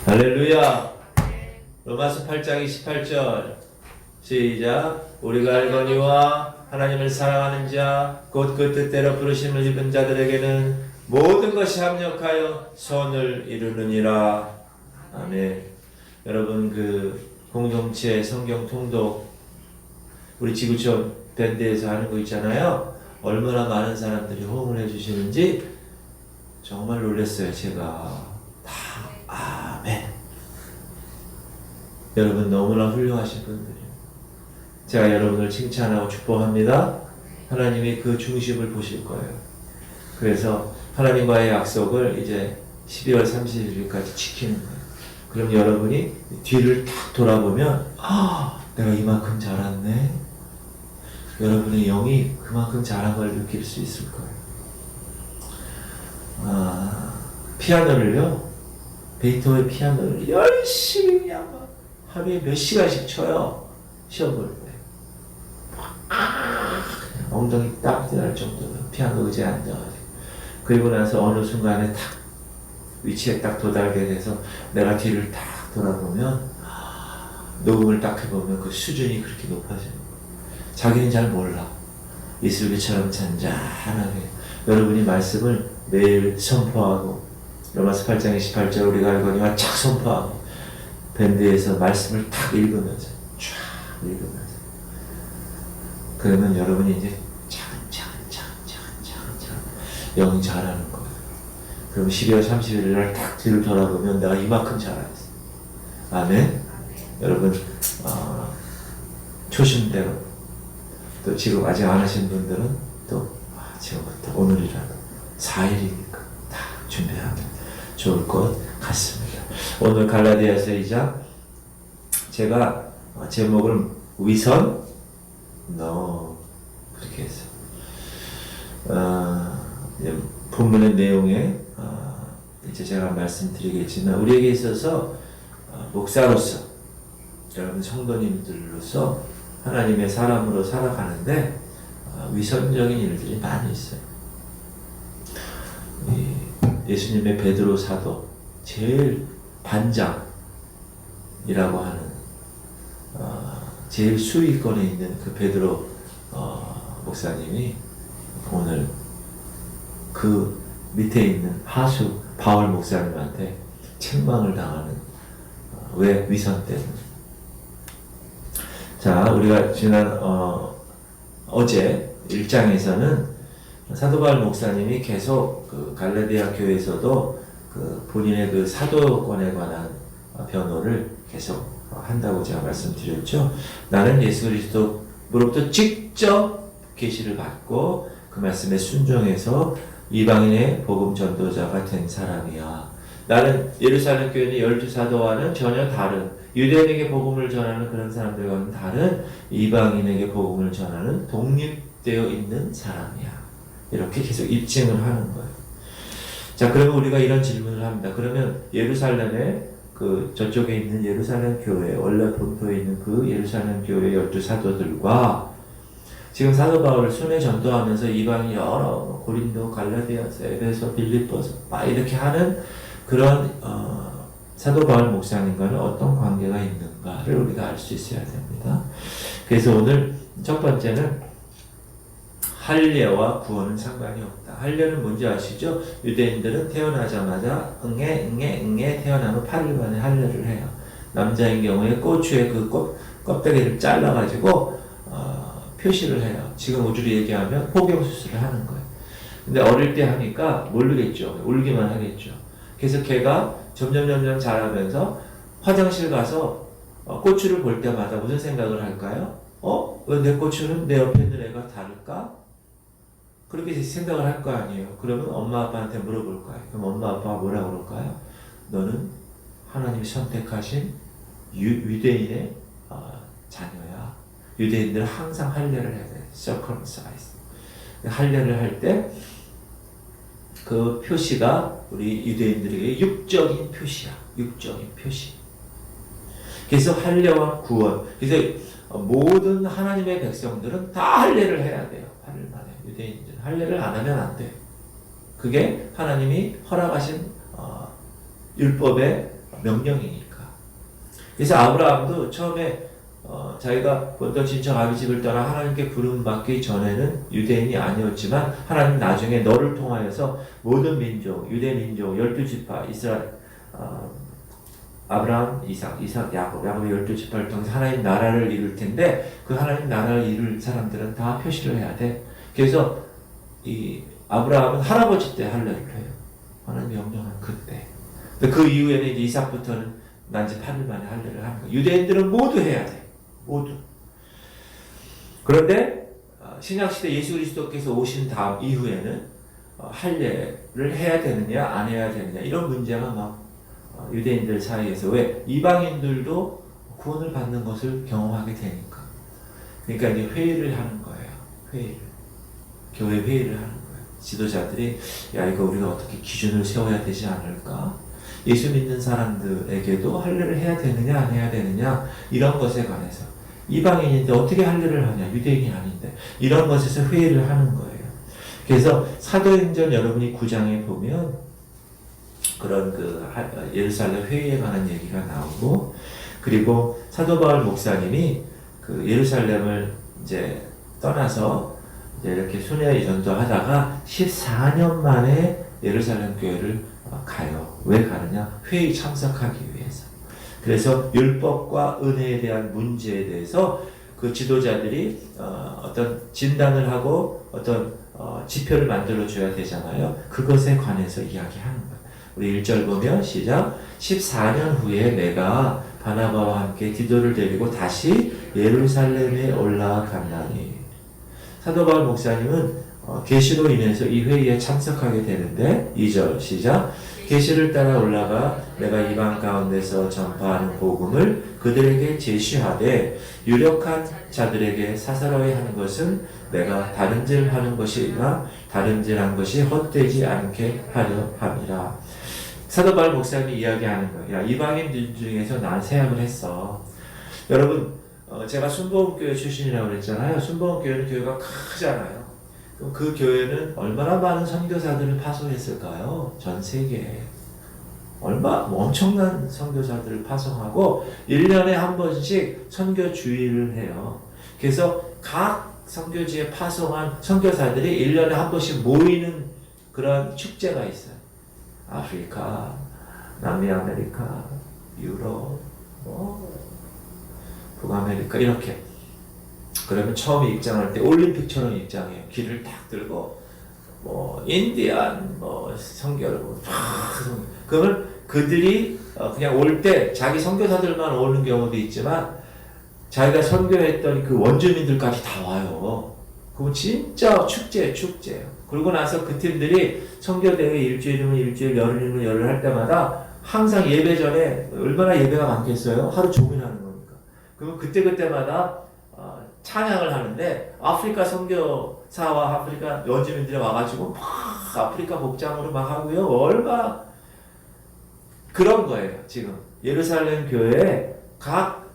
할렐루야. 로마서 8장 28절 시작. 우리가 알거니와 하나님을 사랑하는 자 곧 그 뜻대로 부르심을 입은 자들에게는 모든 것이 합력하여 선을 이루느니라. 아멘. 여러분, 그 공동체 성경 통독 우리 지구촌 밴드에서 하는 거 있잖아요. 얼마나 많은 사람들이 호응을 해주시는지 정말 놀랐어요. 제가 다 아멘. 여러분 너무나 훌륭하신 분들이에요. 제가 여러분을 칭찬하고 축복합니다. 하나님이 그 중심을 보실 거예요. 그래서 하나님과의 약속을 이제 12월 31일까지 지키는 거예요. 그럼 여러분이 뒤를 딱 돌아보면 내가 이만큼 자랐네. 여러분의 영이 그만큼 자란 걸 느낄 수 있을 거예요. 피아노를요, 베이토벤 피아노를 열심히 그냥 막 하루에 몇 시간씩 쳐요. 시험 볼 때. 엉덩이 딱 뛰어날 정도로 피아노 의자에 앉아가지고. 그리고 나서 어느 순간에 딱 위치에 딱 도달하게 돼서 내가 뒤를 딱 돌아보면 녹음을 딱 해보면 그 수준이 그렇게 높아지는 거예요. 자기는 잘 몰라. 이슬비처럼 잔잔하게 여러분이 말씀을 매일 선포하고 로마서 8장 28절 우리가 알거니와 착 선포하고 밴드에서 말씀을 탁 읽으면서 쫙 읽으면서 그러면 여러분이 이제 차근차근 영이 자라는 거예요. 그럼 12월 31일 날 딱 뒤를 돌아보면 내가 이만큼 자라있어. 아멘. 여러분 초심대로 또 지금 아직 안 하신 분들은 또 지금부터 오늘이라도 4일이니까 다 준비하면 좋을 것 같습니다. 오늘 갈라디아서 2장 제가 제목을 위선 그렇게 했어요. 본문의 내용에 이제 제가 말씀드리겠지만 우리에게 있어서 목사로서 여러분 성도님들로서 하나님의 사람으로 살아가는데 위선적인 일들이 많이 있어요. 예수님의 베드로 사도 제일 반장이라고 하는 제일 수위권에 있는 그 베드로 목사님이 오늘 그 밑에 있는 하수 바울 목사님한테 책망을 당하는 왜 위선 때문에. 자, 우리가 지난 어제 1장에서는 사도 바울 목사님이 계속 그 갈라디아 교회에서도 그 본인의 그 사도권에 관한 변호를 계속 한다고 제가 말씀드렸죠. 나는 예수 그리스도로부터 직접 계시를 받고 그 말씀에 순종해서 이방인의 복음 전도자가 된 사람이야. 나는 예루살렘 교회는 12사도와는 전혀 다른 유대인에게 복음을 전하는 그런 사람들과는 다른 이방인에게 복음을 전하는 독립되어 있는 사람이야. 이렇게 계속 입증을 하는 거예요. 자, 그러면 우리가 이런 질문을 합니다. 그러면 예루살렘에 그 저쪽에 있는 예루살렘 교회, 원래 본토에 있는 그 예루살렘 교회 12사도들과 지금 사도 바울을 순회 전도하면서 이방인 여러 고린도, 갈라디아서, 에베소, 빌립보서 막 이렇게 하는 그런 사도 바울 목사님과는 어떤 관계가 있는가를 우리가 알 수 있어야 됩니다. 그래서 오늘 첫 번째는 할례와 구원은 상관이 없다. 할례는 뭔지 아시죠? 유대인들은 태어나자마자 응애 태어나면 8일 만에 할례를 해요. 남자인 경우에 고추의 그 껍데기를 잘라가지고 표시를 해요. 지금 우주로 얘기하면 포경수술을 하는 거예요. 근데 어릴 때 하니까 모르겠죠. 울기만 하겠죠. 그래서 걔가 점점 자라면서 화장실 가서 고추를 볼 때마다 무슨 생각을 할까요? 왜 내 고추는 내 옆에 있는 애가 다를까? 그렇게 생각을 할 거 아니에요. 그러면 엄마 아빠한테 물어볼 거예요. 그럼 엄마 아빠가 뭐라 그럴까요? 너는 하나님이 선택하신 유대인의 자녀야. 유대인들은 항상 할례를 해야 돼. circumcise. 할례를 할 때 그 표시가 우리 유대인들에게 육적인 표시야. 육적인 표시. 그래서 할례와 구원. 그래서 모든 하나님의 백성들은 다 할례를 해야 돼요. 8일 만에. 유대인들 할례를 안 하면 안 돼. 그게 하나님이 허락하신 율법의 명령이니까. 그래서 아브라함도 처음에 자기가 본토 친척 아비 집을 떠나 하나님께 부름 받기 전에는 유대인이 아니었지만 하나님 나중에 너를 통하여서 모든 민족, 유대 민족, 12지파, 이스라엘, 아브라함, 이삭, 야곱의 12지파를 통해서 하나님 나라를 이룰 텐데 그 하나님 나라를 이룰 사람들은 다 표시를 해야 돼. 그래서 이 아브라함은 할아버지 때 할례를 해요. 하나님 명령한 그때. 그 이후에는 이제 이삭부터는 난지 8일 만에 할례를 하는 거예요. 유대인들은 모두 해야 돼. 모두. 그런데 신약시대 예수 그리스도께서 오신 다음 이후에는 할례를 해야 되느냐 안 해야 되느냐 이런 문제가 막 유대인들 사이에서 왜 이방인들도 구원을 받는 것을 경험하게 되니까. 그러니까 이제 회의를 하는 거예요. 회의를. 교회 회의를 하는 거예요. 지도자들이 야 이거 우리가 어떻게 기준을 세워야 되지 않을까? 예수 믿는 사람들에게도 할례를 해야 되느냐 안 해야 되느냐 이런 것에 관해서 이방인인데 어떻게 할례를 하냐 유대인이 아닌데 이런 것에서 회의를 하는 거예요. 그래서 사도행전 여러분이 9장에 보면 그런 예루살렘 회의에 관한 얘기가 나오고 그리고 사도 바울 목사님이 그 예루살렘을 이제 떠나서 이제 이렇게 순회 전도하다가 14년 만에 예루살렘 교회를 가요. 왜 가느냐? 회의 참석하기 위해서. 그래서 율법과 은혜에 대한 문제에 대해서 그 지도자들이 어떤 진단을 하고 어떤 지표를 만들어 줘야 되잖아요. 그것에 관해서 이야기하는 거예요. 우리 1절 보면 시작. 14년 후에 내가 바나바와 함께 디도를 데리고 다시 예루살렘에 올라갔나니. 사도 바울 목사님은 계시로 인해서 이 회의에 참석하게 되는데 2절 시작. 계시를 따라 올라가 내가 이방 가운데서 전파하는 복음을 그들에게 제시하되 유력한 자들에게 사사로이 하는 것은 내가 다른질 하는 것이나 다른질한 것이 헛되지 않게 하려 함이라. 사도 바울 목사님이 이야기하는 거예요. 야, 이방인들 중에서 난 세약을 했어. 여러분 제가 순복음교회 출신이라고 그랬잖아요. 순복음교회는 교회가 크잖아요. 그럼 그 교회는 얼마나 많은 선교사들을 파송했을까요? 전 세계에. 엄청난 선교사들을 파송하고 1년에 한 번씩 선교 주일을 해요. 그래서 각 선교지에 파송한 선교사들이 1년에 한 번씩 모이는 그런 축제가 있어요. 아프리카, 남미아메리카, 유럽, 북아메리카 이렇게. 그러면 처음에 입장할 때 올림픽처럼 입장해요. 길을 딱 들고 인디안 선교를 그러면 그들이 그냥 올 때 자기 선교사들만 오는 경우도 있지만 자기가 선교했던 그 원주민들까지 다 와요. 그럼 진짜 축제예요. 그러고 나서 그 팀들이 선교대회 일주일이면 일주일, 열흘이면 열흘 할 때마다 항상 예배 전에 얼마나 예배가 많겠어요? 하루 종일 하는 거니까. 그러면 그때마다 찬양을 하는데 아프리카 선교사와 아프리카 원주민들이 와가지고 막 아프리카 복장으로 막 하고요. 얼마 그런 거예요. 지금 예루살렘 교회에 각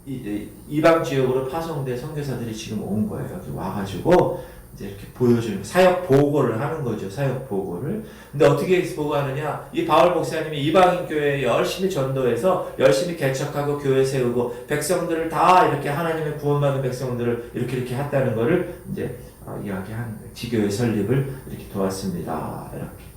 이방 지역으로 파송된 선교사들이 지금 온 거예요. 여기 와가지고 이제 이렇게 보여주는 사역 보고를 하는 거죠. 사역 보고를. 근데 어떻게 보고하느냐? 이 바울 목사님이 이방인 교회에 열심히 전도해서 열심히 개척하고 교회 세우고 백성들을 다 이렇게 하나님의 구원받은 백성들을 이렇게 했다는 거를 이제 이야기하는 거예요. 지교회 설립을 이렇게 도왔습니다. 이렇게.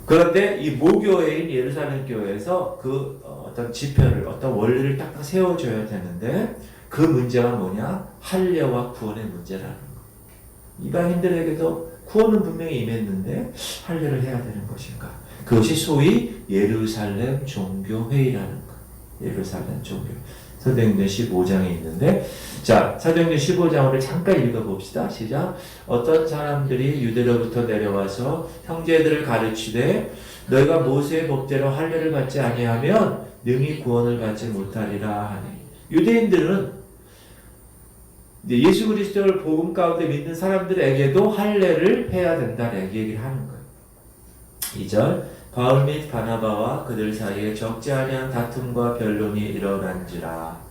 그런데 이 모교회인 예루살렘 교회에서 그 어떤 지표를 어떤 원리를 딱 세워줘야 되는데 그 문제가 뭐냐? 할례와 구원의 문제라는 거. 이방인들에게도 구원은 분명히 임했는데 할례를 해야 되는 것인가? 그것이 소위 예루살렘 종교회의라는 거. 예루살렘 종교. 사도행전 15장에 있는데 자, 사도행전 15장을 잠깐 읽어봅시다. 시작. 어떤 사람들이 유대로부터 내려와서 형제들을 가르치되 너희가 모세의 법대로 할례를 받지 아니하면 능히 구원을 받지 못하리라 하니. 유대인들은 예수 그리스도를 복음 가운데 믿는 사람들에게도 할례를 해야 된다는 얘기를 하는 거예요. 2절 바울 및 바나바와 그들 사이에 적지 아니한 다툼과 변론이 일어난지라.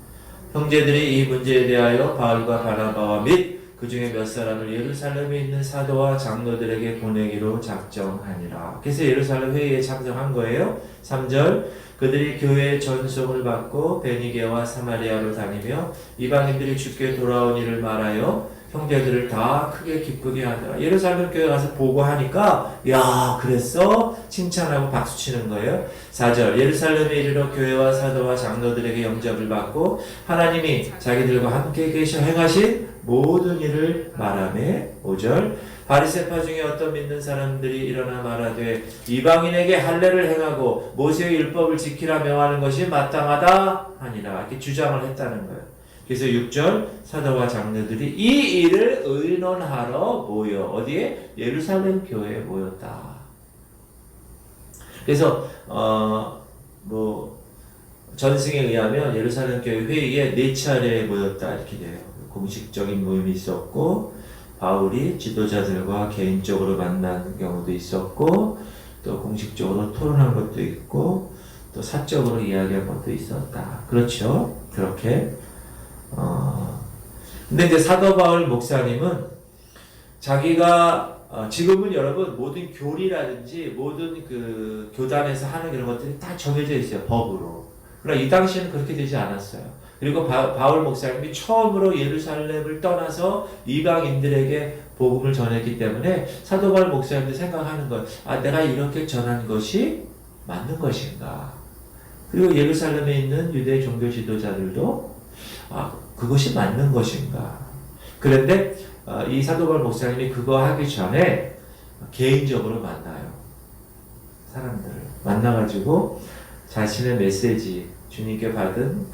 형제들이 이 문제에 대하여 바울과 바나바와 및 그 중에 몇 사람을 예루살렘에 있는 사도와 장로들에게 보내기로 작정하니라. 그래서 예루살렘 회의에 참석한 거예요. 3절 그들이 교회의 전송을 받고 베니게와 사마리아로 다니며 이방인들이 주께 돌아온 일을 말하여 형제들을 다 크게 기쁘게 하더라. 예루살렘 교회 가서 보고하니까 야 그랬어? 칭찬하고 박수치는 거예요. 4절 예루살렘에 이르러 교회와 사도와 장로들에게 영접을 받고 하나님이 자기들과 함께 계셔 행하신 모든 일을 말하며 5절 바리새파 중에 어떤 믿는 사람들이 일어나 말하되 이방인에게 할례를 행하고 모세의 율법을 지키라 명하는 것이 마땅하다 하니라. 이렇게 주장을 했다는 거예요. 그래서 6절 사도와 장로들이 이 일을 의논하러 모여 어디에? 예루살렘 교회에 모였다. 그래서 전승에 의하면 예루살렘 교회 회의에 4차례 모였다 이렇게 돼요. 공식적인 모임이 있었고 바울이 지도자들과 개인적으로 만난 경우도 있었고 또 공식적으로 토론한 것도 있고 또 사적으로 이야기한 것도 있었다. 그렇죠? 그렇게 근데 이제 사도 바울 목사님은 자기가 지금은 여러분 모든 교리라든지 모든 그 교단에서 하는 이런 것들이 다 정해져 있어요. 법으로. 그러나 이 당시에는 그렇게 되지 않았어요. 그리고 바울 목사님이 처음으로 예루살렘을 떠나서 이방인들에게 복음을 전했기 때문에 사도 바울 목사님도 생각하는 것, 내가 이렇게 전한 것이 맞는 것인가? 그리고 예루살렘에 있는 유대 종교 지도자들도 그것이 맞는 것인가? 그런데 이 사도 바울 목사님이 그거 하기 전에 개인적으로 만나요. 사람들을 만나가지고 자신의 메시지, 주님께 받은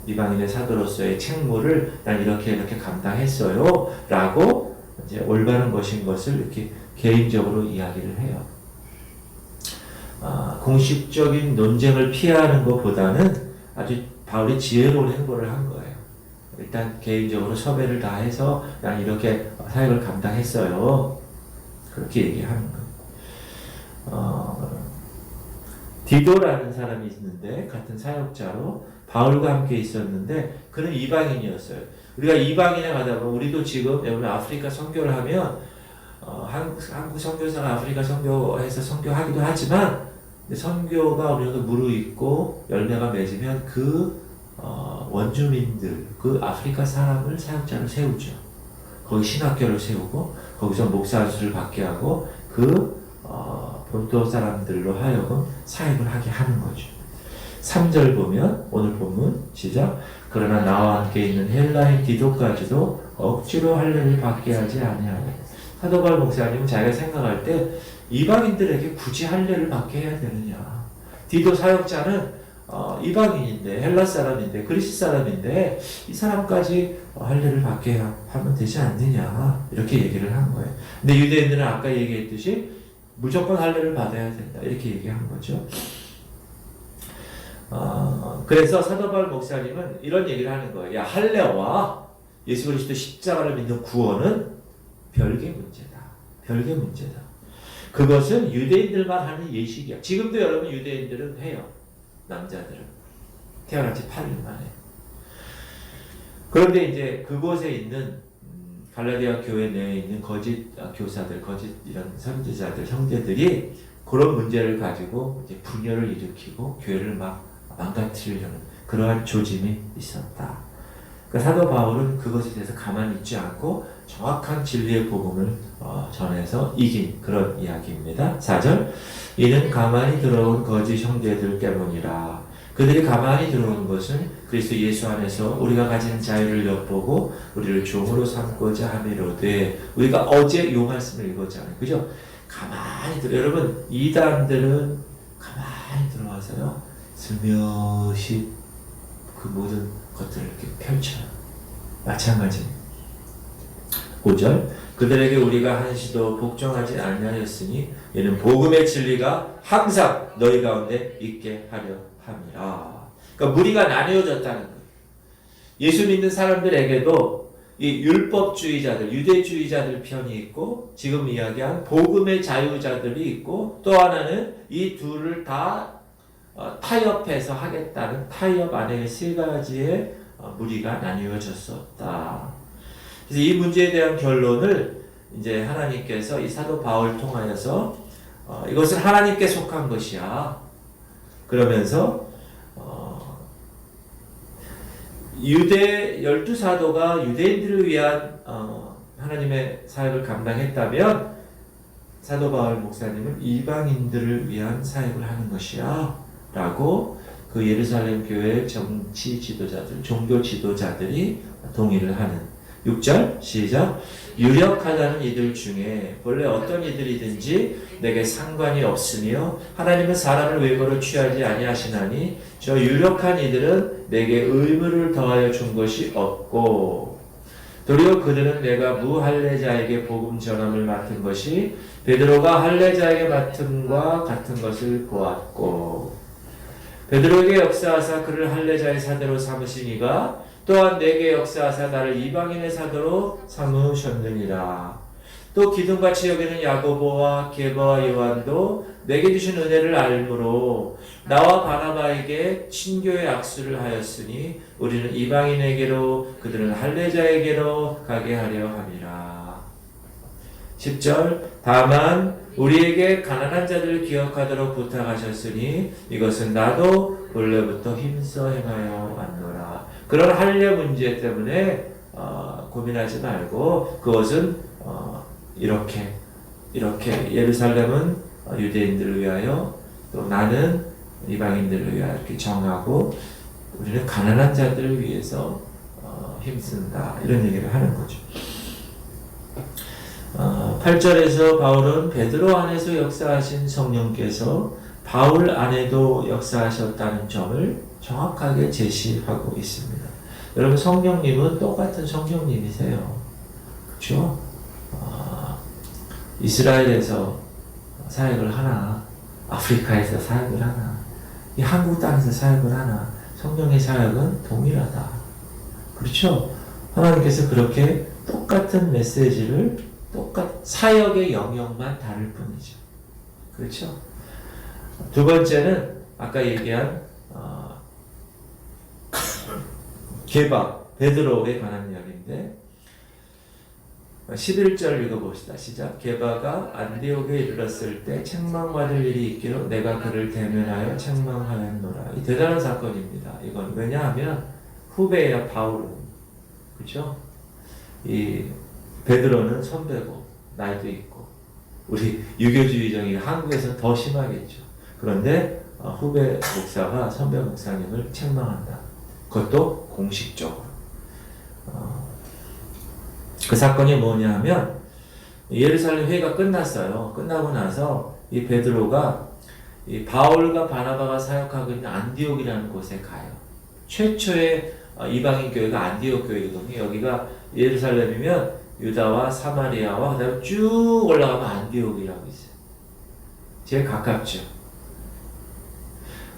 이방인의 사도로서의 책무를 난 이렇게 감당했어요. 라고 이제 올바른 것인 것을 이렇게 개인적으로 이야기를 해요. 공식적인 논쟁을 피하는 것보다는 아주 바울이 지혜로운 행보를 한 거예요. 일단 개인적으로 섭외를 다 해서 난 이렇게 사역을 감당했어요. 그렇게 얘기하는 거예요. 디도라는 사람이 있는데 같은 사역자로 바울과 함께 있었는데 그는 이방인이었어요. 우리가 이방인에 가다 보면 우리도 지금 여러분 아프리카 선교를 하면 한국 선교사가 아프리카 선교해서 선교하기도 하지만 선교가 어느 정도 무르익고 열매가 맺으면 원주민들 그 아프리카 사람을 사역자로 세우죠. 거기 신학교를 세우고 거기서 목사수를 받게 하고 본토 사람들로 하여금 사역을 하게 하는 거죠. 3절 보면 오늘 본문 시작 그러나 나와 함께 있는 헬라인 디도까지도 억지로 할례를 받게 하지 아니하니 사도 바울 목사님은 자기가 생각할 때 이방인들에게 굳이 할례를 받게 해야 되느냐. 디도 사역자는 이방인인데 헬라 사람인데 그리스 사람인데 이 사람까지 할례를 받게 하면 되지 않느냐 이렇게 얘기를 한 거예요. 근데 유대인들은 아까 얘기했듯이 무조건 할례를 받아야 된다 이렇게 얘기한 거죠. 그래서 사도 바울 목사님은 이런 얘기를 하는 거예요. 야 할례와 예수 그리스도 십자가를 믿는 구원은 별개 문제다. 별개 문제다. 그것은 유대인들만 하는 예식이야. 지금도 여러분 유대인들은 해요. 남자들은 태어난 지 8일 만에. 그런데 이제 그곳에 있는 갈라디아 교회 내에 있는 거짓 교사들, 거짓 이런 선지자들, 형제들이 그런 문제를 가지고 이제 분열을 일으키고 교회를 막 망가뜨리려는 그러한 조짐이 있었다. 그러니까 사도 바울은 그것에 대해서 가만히 있지 않고 정확한 진리의 복음을 전해서 이긴 그런 이야기입니다. 4절 이는 가만히 들어온 거짓 형제들 때문이라. 그들이 가만히 들어온 것은 그리스도 예수 안에서 우리가 가진 자유를 엿보고 우리를 종으로 삼고자 함이로되 우리가 어제 요 말씀을 읽었잖아요. 그죠? 가만히 여러분 이단들은 가만히 들어와서요 슬며시 그 모든 것들을 이렇게 펼쳐요. 마찬가지 5절 그들에게 우리가 한시도 복종하지 아니하였으니 이는 복음의 진리가 항상 너희 가운데 있게 하려 함이라. 그러니까 무리가 나뉘어졌다는 거예요. 예수 믿는 사람들에게도 이 율법주의자들, 유대주의자들 편이 있고 지금 이야기한 복음의 자유자들이 있고 또 하나는 이 둘을 다 타협해서 하겠다는 타협 안에 세 가지의 무리가 나뉘어졌었다. 그래서 이 문제에 대한 결론을 이제 하나님께서 이 사도 바울 통하여서 이것은 하나님께 속한 것이야. 그러면서 유대 12사도가 유대인들을 위한 하나님의 사역을 감당했다면 사도 바울 목사님은 이방인들을 위한 사역을 하는 것이야 라고 그 예루살렘 교회 정치 지도자들, 종교 지도자들이 동의를 하는 6절 시작. 유력하다는 이들 중에 본래 어떤 이들이든지 내게 상관이 없으며 하나님은 사람을 외모로 취하지 아니하시나니 저 유력한 이들은 내게 의무를 더하여 준 것이 없고 도리어 그들은 내가 무할례자에게 복음 전함을 맡은 것이 베드로가 할례자에게 맡음과 같은 것을 보았고 베드로에게 역사하사 그를 할례자의 사대로 삼으시니가 또한 내게 역사하사 나를 이방인의 사도로 삼으셨느니라. 또 기둥같이 여기는 야고보와 게바와 요한도 내게 주신 은혜를 알므로 나와 바나바에게 친교의 악수를 하였으니 우리는 이방인에게로 그들은 할례자에게로 가게 하려 함이라. 10절 다만 우리에게 가난한 자들을 기억하도록 부탁하셨으니 이것은 나도 본래부터 힘써 행하여 왔노라. 그런 할례 문제 때문에 고민하지 말고 그것은 이렇게 예루살렘은 유대인들을 위하여 또 나는 이방인들을 위하여 이렇게 정하고 우리는 가난한 자들을 위해서 힘쓴다 이런 얘기를 하는 거죠. 8절에서 바울은 베드로 안에서 역사하신 성령께서 바울 안에도 역사하셨다는 점을 정확하게 제시하고 있습니다. 여러분 성령님은 똑같은 성령님이세요. 그렇죠? 이스라엘에서 사역을 하나, 아프리카에서 사역을 하나, 이 한국 땅에서 사역을 하나, 성령의 사역은 동일하다. 그렇죠? 하나님께서 그렇게 똑같은 메시지를 사역의 영역만 다를 뿐이죠. 그렇죠? 두 번째는 아까 얘기한 게바, 베드로에 관한 이야기인데 11절 읽어봅시다. 시작. 게바가 안디옥에 이르렀을 때 책망받을 일이 있기로 내가 그를 대면하여 책망하였노라. 이 대단한 사건입니다. 이건 왜냐하면 후배야 바울은 그렇죠? 이 베드로는 선배고 나이도 있고 우리 유교주의적인 한국에서는 더 심하겠죠. 그런데 후배 목사가 선배 목사님을 책망한다. 그것도 공식적으로. 그 사건이 뭐냐 하면 예루살렘 회의가 끝났어요. 끝나고 나서 이 베드로가 이 바울과 바나바가 사역하고 있는 안디옥이라는 곳에 가요. 최초의 이방인 교회가 안디옥 교회거든요. 여기가 예루살렘이면 유다와 사마리아와 그다음에 쭉 올라가면 안디옥이라고 있어요. 제일 가깝죠.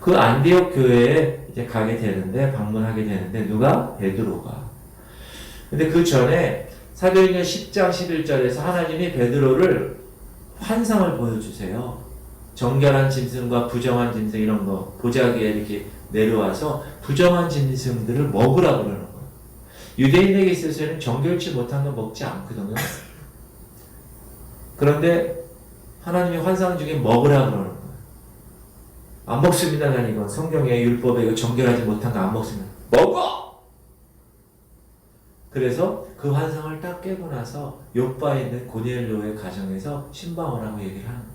그 안디옥 교회에 이제 가게 되는데 방문하게 되는데 누가? 베드로가. 근데 그 전에 사도행전 10장 11절에서 하나님이 베드로를 환상을 보여주세요. 정결한 짐승과 부정한 짐승 이런 거 보자기에 이렇게 내려와서 부정한 짐승들을 먹으라고 그러는 거예요. 유대인에게 있어서는 정결치 못한 거 먹지 않거든요. 그런데 하나님이 환상 중에 먹으라고 그러는 거예요. 안 먹습니다는 이건 성경의 율법에 이거 정결하지 못한 거 안 먹습니다. 먹어! 그래서 그 환상을 딱 깨고 나서 요바에 있는 고넬료의 가정에서 신방오라고 얘기를 하는 거예요.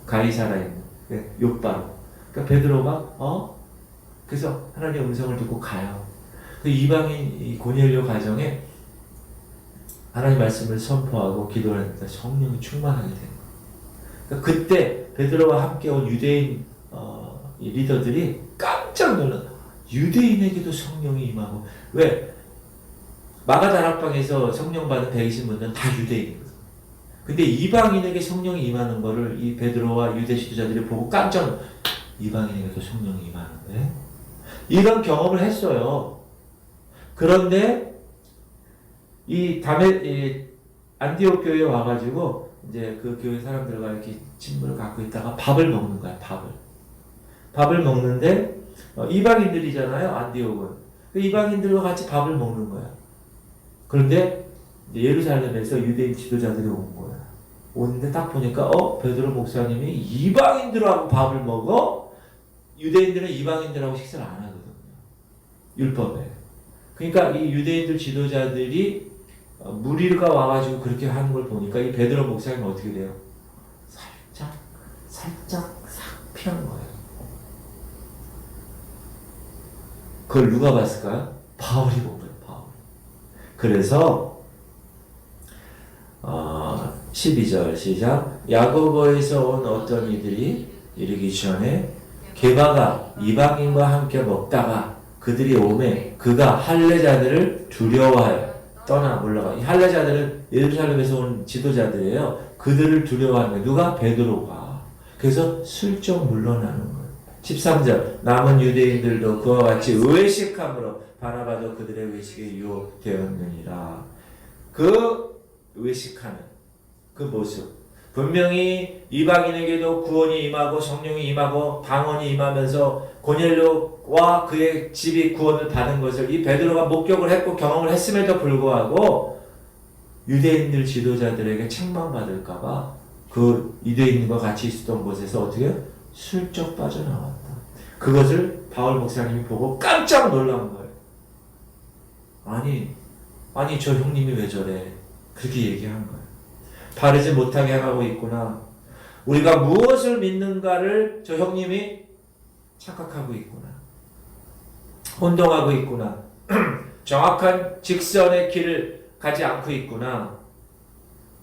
가이사라에 있는 요바로. 그러니까 베드로가 그래서 하나님의 음성을 듣고 가요. 그 이방인 이 고넬료 가정에 하나님 말씀을 선포하고 기도를 했는데 성령이 충만하게 된 거예요. 그러니까 그때 베드로와 함께 온 유대인 이 리더들이 깜짝 놀란 유대인에게도 성령이 임하고 왜? 마가다락방에서 성령 받은 120분들은 다 유대인이거든. 근데 이방인에게 성령이 임하는 거를 이 베드로와 유대 지도자들이 보고 깜짝 이방인에게도 성령이 임하는데 이런 경험을 했어요. 그런데 이 안디옥 교회에 와가지고 이제 그 교회 사람들과 이렇게 친분을 갖고 있다가 밥을 먹는 거야. 밥을 먹는데 이방인들이잖아요. 안디옥은 그 이방인들과 같이 밥을 먹는 거야. 그런데 예루살렘에서 유대인 지도자들이 온 거야. 오는데 딱 보니까 베드로 목사님이 이방인들하고 밥을 먹어? 유대인들은 이방인들하고 식사를 안 하거든요. 율법에. 그러니까 이 유대인들 지도자들이 무리가 와가지고 그렇게 하는 걸 보니까 이 베드로 목사님은 어떻게 돼요? 살짝 싹 피하는 거예요. 그걸 누가 봤을까요? 바울이 본 거예요. 바울. 그래서 12절 시작. 야고보에서 온 어떤 이들이 이르기 전에 게바가 이방인과 함께 먹다가 그들이 오매 그가 할례자들을 두려워하여 떠나 물러가. 이 할례자들은 예루살렘에서 온 지도자들이에요. 그들을 두려워하는 거예요. 누가? 베드로가. 그래서 슬쩍 물러나는 거예요. 13절 남은 유대인들도 그와 같이 외식함으로 바나바도 그들의 외식에 유혹되었느니라. 그 외식하는 그 모습, 분명히 이방인에게도 구원이 임하고 성령이 임하고 방언이 임하면서 고넬료와 그의 집이 구원을 받은 것을 이 베드로가 목격을 했고 경험을 했음에도 불구하고 유대인들 지도자들에게 책망받을까봐 그 유대인과 같이 있었던 곳에서 어떻게 슬쩍 빠져나왔다. 그것을 바울 목사님이 보고 깜짝 놀란 거예요. 아니 저 형님이 왜 저래? 그렇게 얘기한 거예요. 바르지 못하게 하고 있구나. 우리가 무엇을 믿는가를 저 형님이 착각하고 있구나. 혼동하고 있구나. 정확한 직선의 길을 가지 않고 있구나.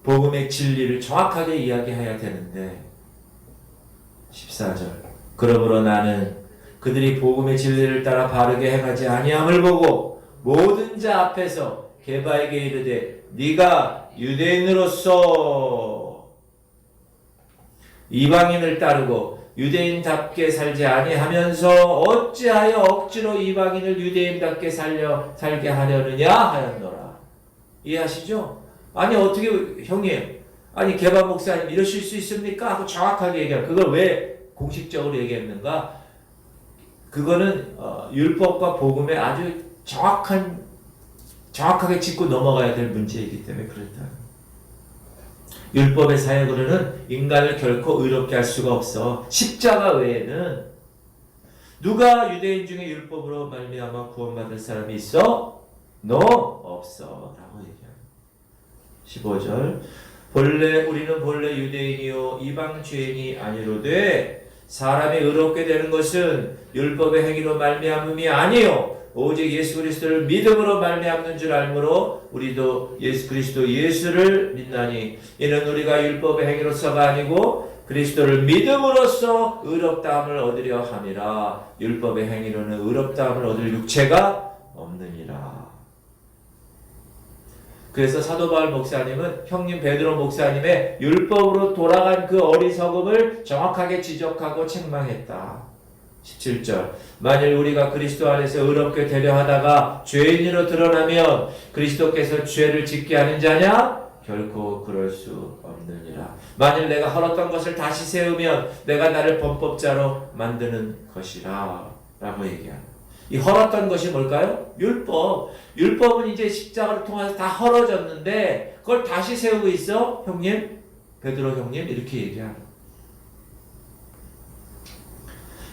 복음의 진리를 정확하게 이야기해야 되는데 14절 그러므로 나는 그들이 복음의 진리를 따라 바르게 행하지 아니함을 보고 모든 자 앞에서 게바에게 이르되 네가 유대인으로서 이방인을 따르고 유대인답게 살지 아니하면서 어찌하여 억지로 이방인을 유대인답게 살게 하려느냐 하였노라. 이해하시죠? 아니 어떻게 형님 게바 목사님 이러실 수 있습니까? 하고 정확하게 얘기해요. 그걸 왜 공식적으로 얘기했는가? 그거는 율법과 복음에 아주 정확하게 짚고 넘어가야 될 문제이기 때문에 그렇다. 율법의 사역으로는 인간을 결코 의롭게 할 수가 없어. 십자가 외에는 누가 유대인 중에 율법으로 말미암아 구원받을 사람이 있어? 너 없어. 라고 얘기합니다. 15절 우리는 본래 유대인이요 이방 죄인이 아니로되 사람이 의롭게 되는 것은 율법의 행위로 말미암음이 아니요 오직 예수 그리스도를 믿음으로 말미암는 줄 알므로 우리도 예수 그리스도 예수를 믿나니 이는 우리가 율법의 행위로서가 아니고 그리스도를 믿음으로써 의롭다함을 얻으려 함이라. 율법의 행위로는 의롭다함을 얻을 육체가 없느니라. 그래서 사도 바울 목사님은 형님 베드로 목사님의 율법으로 돌아간 그 어리석음을 정확하게 지적하고 책망했다. 17절 만일 우리가 그리스도 안에서 의롭게 되려 하다가 죄인으로 드러나면 그리스도께서 죄를 짓게 하는 자냐? 결코 그럴 수 없느니라. 만일 내가 헐었던 것을 다시 세우면 내가 나를 범법자로 만드는 것이라 라고 얘기합니다. 이 헐었던 것이 뭘까요? 율법. 율법은 이제 십자가를 통해서 다 헐어졌는데 그걸 다시 세우고 있어? 형님? 베드로 형님? 이렇게 얘기합니다.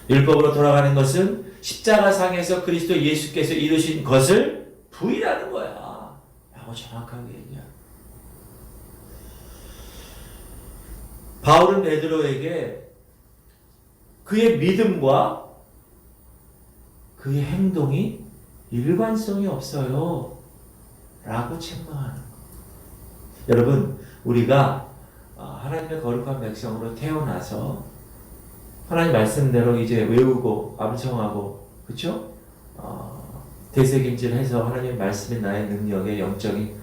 율법으로 돌아가는 것은 십자가상에서 그리스도 예수께서 이루신 것을 부인하는 거야 라고 정확하게 얘기합니다. 바울은 베드로에게 그의 믿음과 그의 행동이 일관성이 없어요 라고 책망하는 거예요. 여러분 우리가 하나님의 거룩한 백성으로 태어나서 하나님 말씀대로 이제 외우고 암송하고 그렇죠? 되새김질해서 하나님 말씀이 나의 능력의 영적인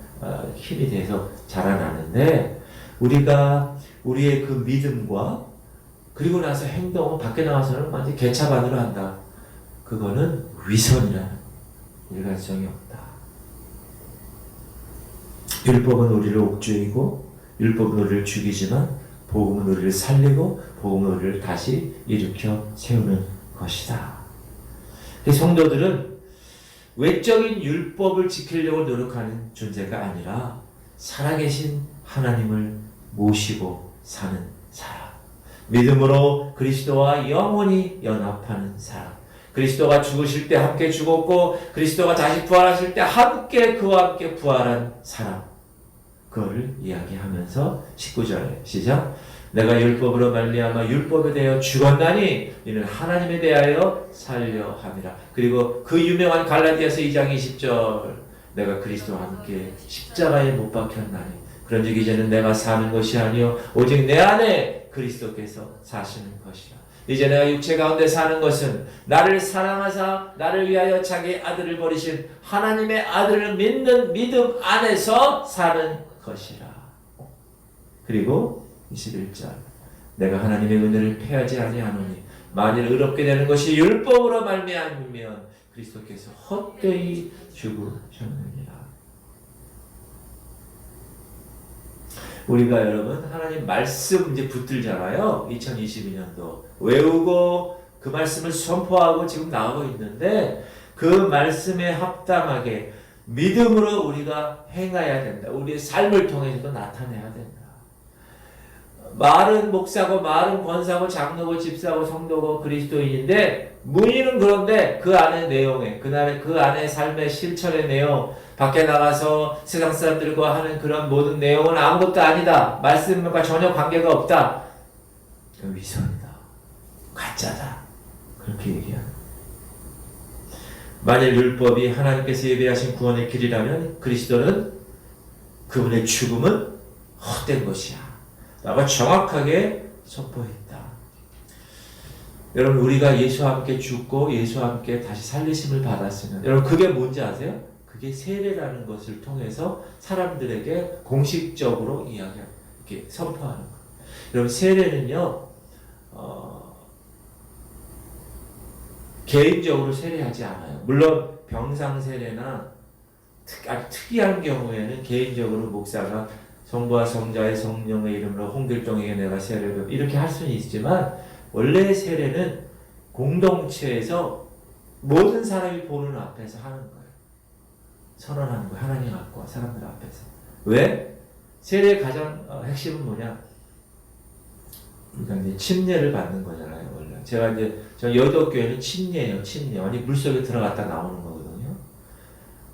힘이 돼서 자라나는데 우리가 우리의 그 믿음과 그리고 나서 행동은 밖에 나와서는 완전히 개차반으로 한다. 그거는 위선이라는 일관성이 없다. 율법은 우리를 옥죄이고 율법은 우리를 죽이지만 복음은 우리를 살리고 복음은 우리를 다시 일으켜 세우는 것이다. 성도들은 외적인 율법을 지키려고 노력하는 존재가 아니라 살아계신 하나님을 모시고 사는 사람. 믿음으로 그리스도와 영원히 연합하는 사람. 그리스도가 죽으실 때 함께 죽었고 그리스도가 다시 부활하실 때 함께 그와 함께 부활한 사람. 그거를 이야기하면서 19절에 시작. 내가 율법으로 말미암아 율법에 대하여 죽었나니 이는 하나님에 대하여 살려 함이라. 그리고 그 유명한 갈라디아서 2장 20절 내가 그리스도와 함께 십자가에 못 박혔나니 그런즉 이제는 내가 사는 것이 아니요 오직 내 안에 그리스도께서 사시는 것이라. 이제 내가 육체 가운데 사는 것은 나를 사랑하사 나를 위하여 자기 아들을 버리신 하나님의 아들을 믿는 믿음 안에서 사는 것이라. 그리고 21절 내가 하나님의 은혜를 패하지 아니하노니 만일 의롭게 되는 것이 율법으로 말미암으면 그리스도께서 헛되이 죽으셨느니라. 우리가 여러분 하나님 말씀 이제 붙들잖아요. 2022년도 외우고 그 말씀을 선포하고 지금 나오고 있는데 그 말씀에 합당하게 믿음으로 우리가 행해야 된다. 우리의 삶을 통해서도 나타내야 된다. 말은 목사고 말은 권사고 장로고 집사고 성도고 그리스도인인데 문의는 그런데 그 안의 내용에 그 안의 삶의 실천의 내용 밖에 나가서 세상 사람들과 하는 그런 모든 내용은 아무것도 아니다. 말씀과 전혀 관계가 없다. 위선이다. 가짜다. 그렇게 얘기합니다. 만일 율법이 하나님께서 예비하신 구원의 길이라면 그리스도는 그분의 죽음은 헛된 것이야 라고 정확하게 선포했다. 여러분 우리가 예수와 함께 죽고 예수와 함께 다시 살리심을 받았으면 여러분 그게 뭔지 아세요? 그게 세례라는 것을 통해서 사람들에게 공식적으로 이렇게 선포하는 거예요. 여러분 세례는요 개인적으로 세례하지 않아요. 물론 병상 세례나 아주 특이한 경우에는 개인적으로 목사가 성부와 성자의 성령의 이름으로 홍길동에게 내가 세례를 이렇게 할 수는 있지만 원래 세례는 공동체에서 모든 사람이 보는 앞에서 하는 거예요. 선언하는 거예요. 하나님 앞과 사람들 앞에서. 왜? 세례의 가장 핵심은 뭐냐? 우리가 이제 침례를 받는 거잖아요. 원래 제가 이제 저 여도교회는 침례예요. 침례. 아니 물속에 들어갔다 나오는 거거든요.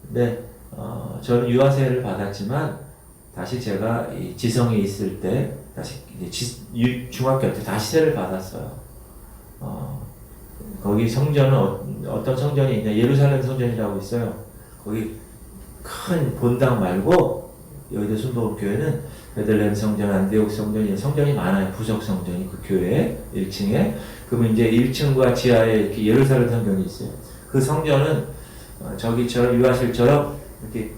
근데 저는 유아세례를 받았지만 다시 제가 이 지성에 있을 때 다시 이제 중학교 때 다시 세례를 받았어요. 거기 성전은 어떤 성전이 있냐? 예루살렘 성전이라고 있어요. 거기 큰 본당 말고 여의도 순복음교회는 베들레헴 성전, 안디옥 성전이 성전이 많아요. 부속 성전이 그 교회 1층에. 그러면 이제 1층과 지하에 이렇게 예루살렘 성전이 있어요. 그 성전은 저기처럼 유아실처럼 이렇게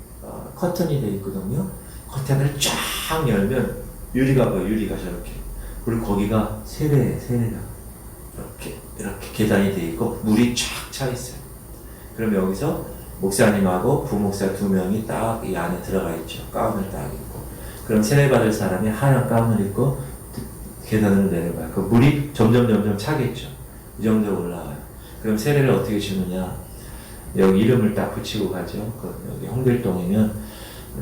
커튼이 돼 있거든요. 커튼을 쫙 열면 유리가 보여. 유리가 저렇게. 그리고 거기가 세례가 이렇게 계단이 돼 있고 물이 쫙 차 있어요. 그럼 여기서 목사님하고 부목사 2명이 딱 이 안에 들어가 있죠. 가운을 딱 입고. 그럼 세례받을 사람이 하얀 가운을 입고 계단을 내려가요. 그 물이 점점 차겠죠. 이 정도 올라가요. 그럼 세례를 어떻게 주느냐? 여기 이름을 딱 붙이고 가죠. 여기 홍길동이면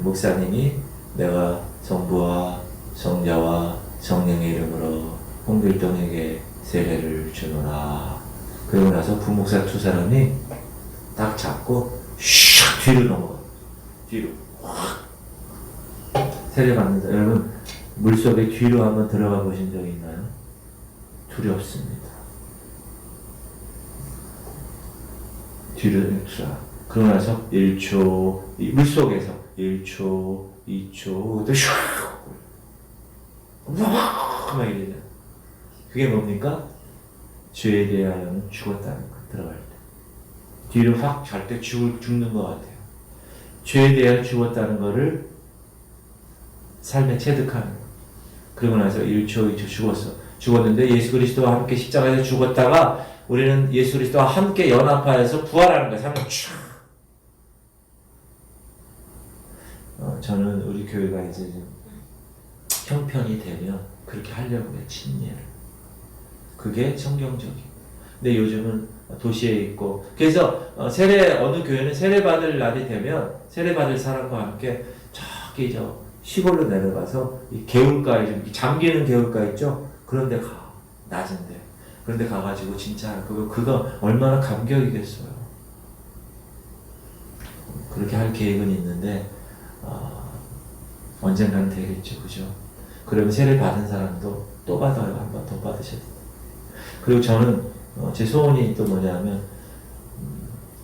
목사님이 내가 성부와 성자와 성령의 이름으로 홍길동에게 세례를 주노라. 그러고 나서 부목사 2사람이 딱 잡고 슉 뒤로 넘어가요. 뒤로 확 세례 받는다. 여러분 물속에 뒤로 한번 들어가 보신 적 있나요? 두렵습니다. 뒤로 쫙. 그러고 나서 1초 물속에서 1초 2초 또 슉 막 이래요. 그게 뭡니까? 죄에 대하여는 죽었다는 거. 들어갈 때 뒤로 확 잘 때 죽는 것 같아요. 죄에 대하여 죽었다는 거를 삶에 체득하는 거. 그러고 나서 1초 2초 죽었는데 예수 그리스도와 함께 십자가에서 죽었다가 우리는 예수 그리스도와 함께 연합하여서 부활하는 거예요. 삶을 쫙. 저는 우리 교회가 이제 형편이 되면 그렇게 하려고 해요. 침례를. 그게 성경적이고 근데 요즘은 도시에 있고, 그래서 어느 교회는 세례 받을 날이 되면 세례 받을 사람과 함께 저기 시골로 내려가서 이 개울가에 좀 잠기는 개울가 있죠? 그런데 가, 낮은데. 그런데 가가지고 진짜 그거 얼마나 감격이겠어요. 그렇게 할 계획은 있는데 언젠가는 되겠죠, 그죠? 그러면 세례 받은 사람도 또 받아요. 한 번 더 받으셔야 돼요. 그리고 저는 제 소원이 또 뭐냐면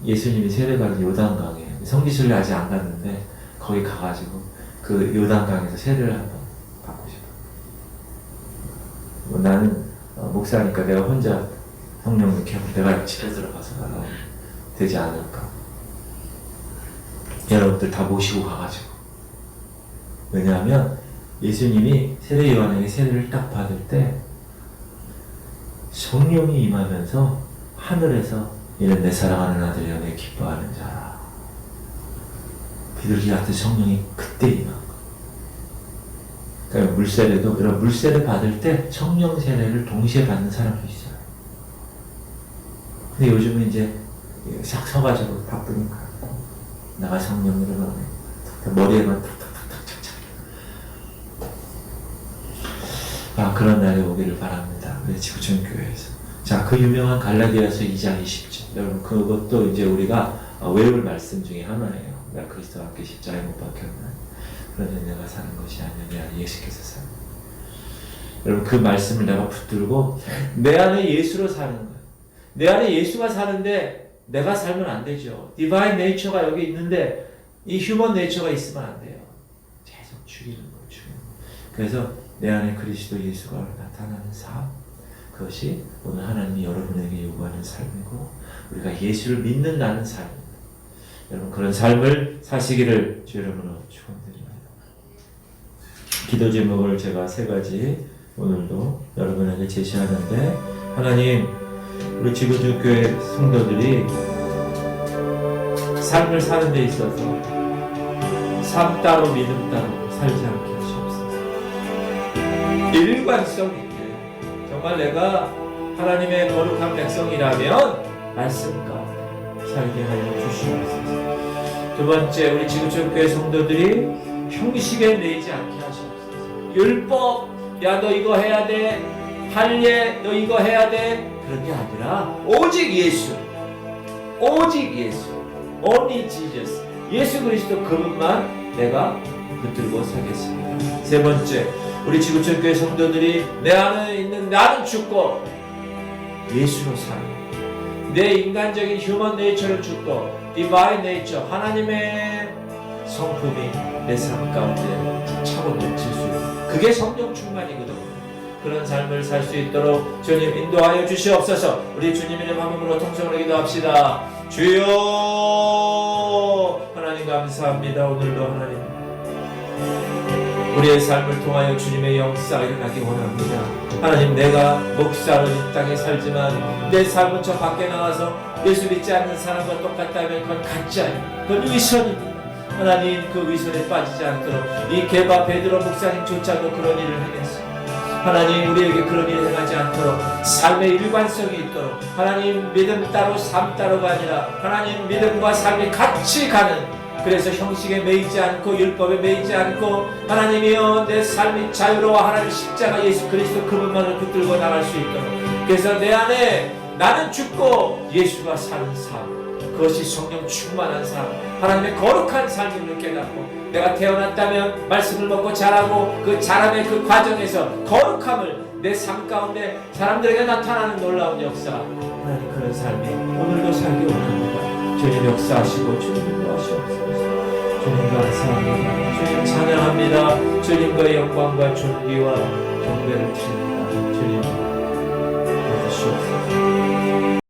예수님이 세례 받은 요단강에 성지순례 아직 안 갔는데 거기 가가지고 그 요단강에서 세례를 한번 받고 싶어요. 나는 목사니까 내가 혼자 성령 이렇게 하고 내가 집에 들어가서 가라고 되지 않을까. 여러분들 다 모시고 가가지고. 왜냐하면 예수님이 세례 요한에게 세례를 딱 받을 때 성령이 임하면서 하늘에서 이는 내 사랑하는 아들이여 내 기뻐하는 자라. 비둘기 같은 성령이 그때 임한 거. 그러니까 물세례도 그런 물세례 받을 때 성령 세례를 동시에 받는 사람도 있어요. 근데 요즘은 이제 싹 서가지고 바쁘니까 내가 성령으로 머리에만 탁탁탁탁 착착. 그런 날이 오기를 바랍니다. 우리 지구촌 교회에서. 자, 그 유명한 갈라디아서 2장 20절. 여러분 그것도 이제 우리가 외울 말씀 중에 하나예요. 내가 그리스도와 함께 십자가에 못 박혔나니 그러니 내가 사는 것이 아니라 내 안에 예수께서 사는 거예요. 여러분 그 말씀을 내가 붙들고 내 안에 예수로 사는 거예요. 내 안에 예수가 사는데 내가 살면 안 되죠. 디바인 네이처가 여기 있는데 이 휴먼 네이처가 있으면 안 돼요. 계속 죽이는 거예요. 죽이는 거예요. 그래서 내 안에 그리스도 예수가 나타나는 삶, 그것이 오늘 하나님이 여러분에게 요구하는 삶이고 우리가 예수를 믿는다는 삶입니다. 여러분 그런 삶을 사시기를 주 여러분으로 축원드립니다. 기도 제목을 제가 3가지 오늘도 여러분에게 제시하는데, 하나님 우리 지구주교회 성도들이 삶을 사는 데 있어서 삶 따로 믿음 따로 살지 않게 하시옵소서. 일관성 있게 정말 내가 하나님의 거룩한 백성이라면 말씀 가운데 살게 하여 주시옵소서. 2번째, 우리 지구촌교회 성도들이 형식에 매이지 않게 하시옵소서. 율법, 야 너 이거 해야 돼, 할례 너 이거 해야 돼, 그런 게 아니라 오직 예수, 오직 예수, only Jesus, 예수 그리스도 그분만 내가 붙들고 살겠습니다. 3번째, 우리 지구촌교회 성도들이 내 안에 있는 나는 죽고 예수로 사는 내 인간적인 휴먼 네이처를 죽고 디바인 네이처, 하나님의 성품이 내 삶 가운데 차고 넘칠 수 있는 그게 성령 충만이거든요. 그런 삶을 살 수 있도록 주님 인도하여 주시옵소서. 우리 주님 이름 한 몸으로 통성으로 기도합시다. 주여 하나님 감사합니다. 오늘도 하나님 우리의 삶을 통하여 주님의 역사가 일어나기 원합니다. 하나님 내가 목사로 이 땅에 살지만 내 삶은 저 밖에 나가서 예수 믿지 않는 사람과 똑같다면 그건 가짜예요. 그건 위선입니다. 하나님 그 위선에 빠지지 않도록 이 게바 베드로 목사님조차도 그런 일을 행했습니다. 하나님 우리에게 그런 일을 행하지 않도록 삶의 일관성이 있도록 하나님 믿음 따로 삶 따로가 아니라 하나님 믿음과 삶이 같이 가는, 그래서 형식에 매이지 않고 율법에 매이지 않고 하나님이여 내 삶이 자유로워 하나님 십자가 예수 그리스도 그분만을 붙들고 나갈 수 있도록, 그래서 내 안에 나는 죽고 예수가 사는 삶, 그것이 성령 충만한 삶, 하나님의 거룩한 삶임을 깨닫고 내가 태어났다면 말씀을 먹고 자라고 그 자람의 그 과정에서 거룩함을 내 삶 가운데 사람들에게 나타나는 놀라운 역사, 하나님 그런 삶이 오늘도 살기 원합니다. 주님 역사하시고 주님 인도하시옵소서. 주님 감사합니다. 주님 찬양합니다. 주님과의 영광과 존귀와 경배를 드립니다. 주님 받으시옵소서.